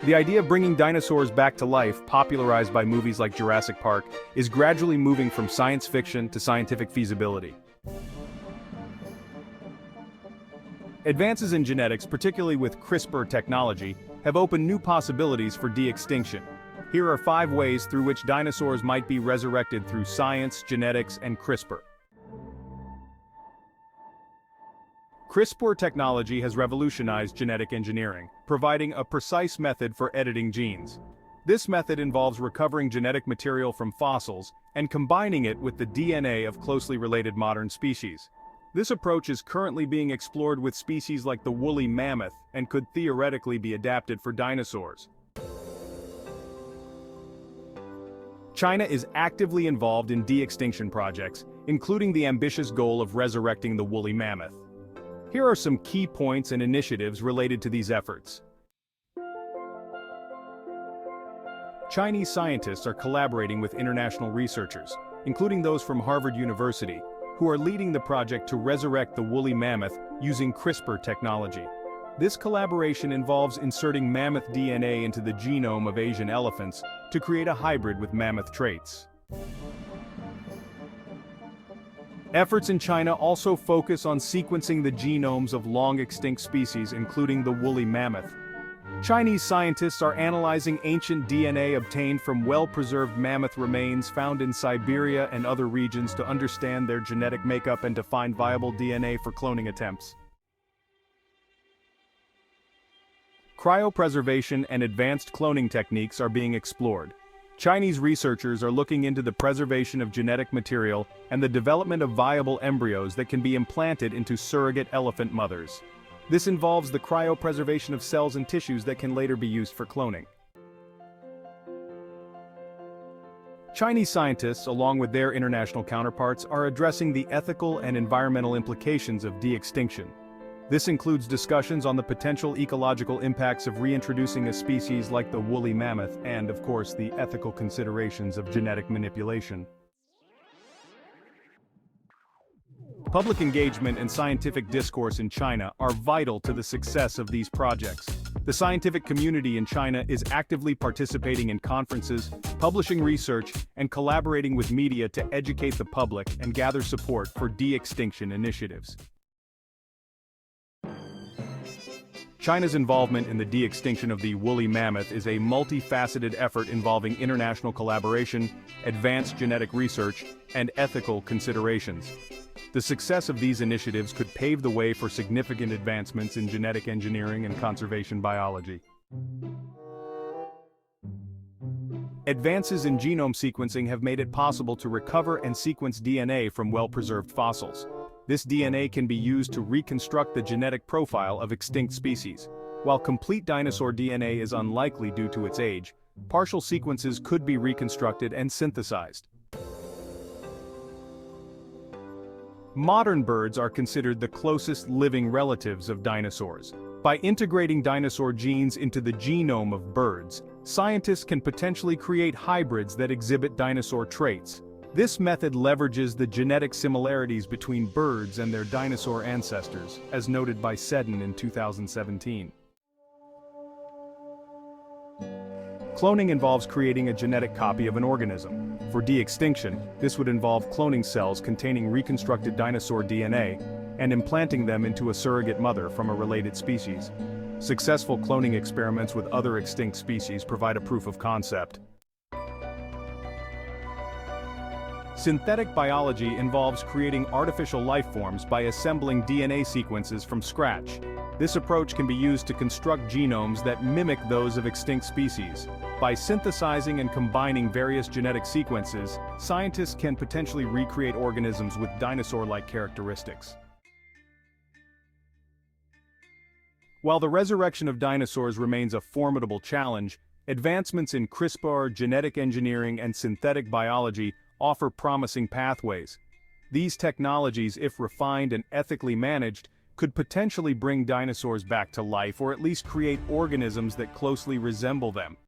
The idea of bringing dinosaurs back to life, popularized by movies like Jurassic Park, is gradually moving from science fiction to scientific feasibility. Advances in genetics, particularly with CRISPR technology, have opened new possibilities for de-extinction. Here are 5 ways through which dinosaurs might be resurrected through science, genetics, and CRISPR. CRISPR technology has revolutionized genetic engineering, providing a precise method for editing genes. This method involves recovering genetic material from fossils and combining it with the DNA of closely related modern species. This approach is currently being explored with species like the woolly mammoth and could theoretically be adapted for dinosaurs. China is actively involved in de-extinction projects, including the ambitious goal of resurrecting the woolly mammoth. Here are some key points and initiatives related to these efforts. Chinese scientists are collaborating with international researchers, including those from Harvard University, who are leading the project to resurrect the woolly mammoth using CRISPR technology. This collaboration involves inserting mammoth DNA into the genome of Asian elephants to create a hybrid with mammoth traits. Efforts in China also focus on sequencing the genomes of long-extinct species, including the woolly mammoth. Chinese scientists are analyzing ancient DNA obtained from well-preserved mammoth remains found in Siberia and other regions to understand their genetic makeup and to find viable DNA for cloning attempts. Cryopreservation and advanced cloning techniques are being explored. Chinese researchers are looking into the preservation of genetic material and the development of viable embryos that can be implanted into surrogate elephant mothers. This involves the cryopreservation of cells and tissues that can later be used for cloning. Chinese scientists, along with their international counterparts, are addressing the ethical and environmental implications of de-extinction. This includes discussions on the potential ecological impacts of reintroducing a species like the woolly mammoth and, of course, the ethical considerations of genetic manipulation. Public engagement and scientific discourse in China are vital to the success of these projects. The scientific community in China is actively participating in conferences, publishing research, and collaborating with media to educate the public and gather support for de-extinction initiatives. China's involvement in the de-extinction of the woolly mammoth is a multifaceted effort involving international collaboration, advanced genetic research, and ethical considerations. The success of these initiatives could pave the way for significant advancements in genetic engineering and conservation biology. Advances in genome sequencing have made it possible to recover and sequence DNA from well-preserved fossils. This DNA can be used to reconstruct the genetic profile of extinct species. While complete dinosaur DNA is unlikely due to its age, partial sequences could be reconstructed and synthesized. Modern birds are considered the closest living relatives of dinosaurs. By integrating dinosaur genes into the genome of birds, scientists can potentially create hybrids that exhibit dinosaur traits. This method leverages the genetic similarities between birds and their dinosaur ancestors, as noted by Seddon in 2017. Cloning involves creating a genetic copy of an organism. For de-extinction, this would involve cloning cells containing reconstructed dinosaur DNA and implanting them into a surrogate mother from a related species. Successful cloning experiments with other extinct species provide a proof of concept. Synthetic biology involves creating artificial life forms by assembling DNA sequences from scratch. This approach can be used to construct genomes that mimic those of extinct species. By synthesizing and combining various genetic sequences, scientists can potentially recreate organisms with dinosaur-like characteristics. While the resurrection of dinosaurs remains a formidable challenge, advancements in CRISPR, genetic engineering, and synthetic biology offer promising pathways. These technologies, if refined and ethically managed, could potentially bring dinosaurs back to life or at least create organisms that closely resemble them.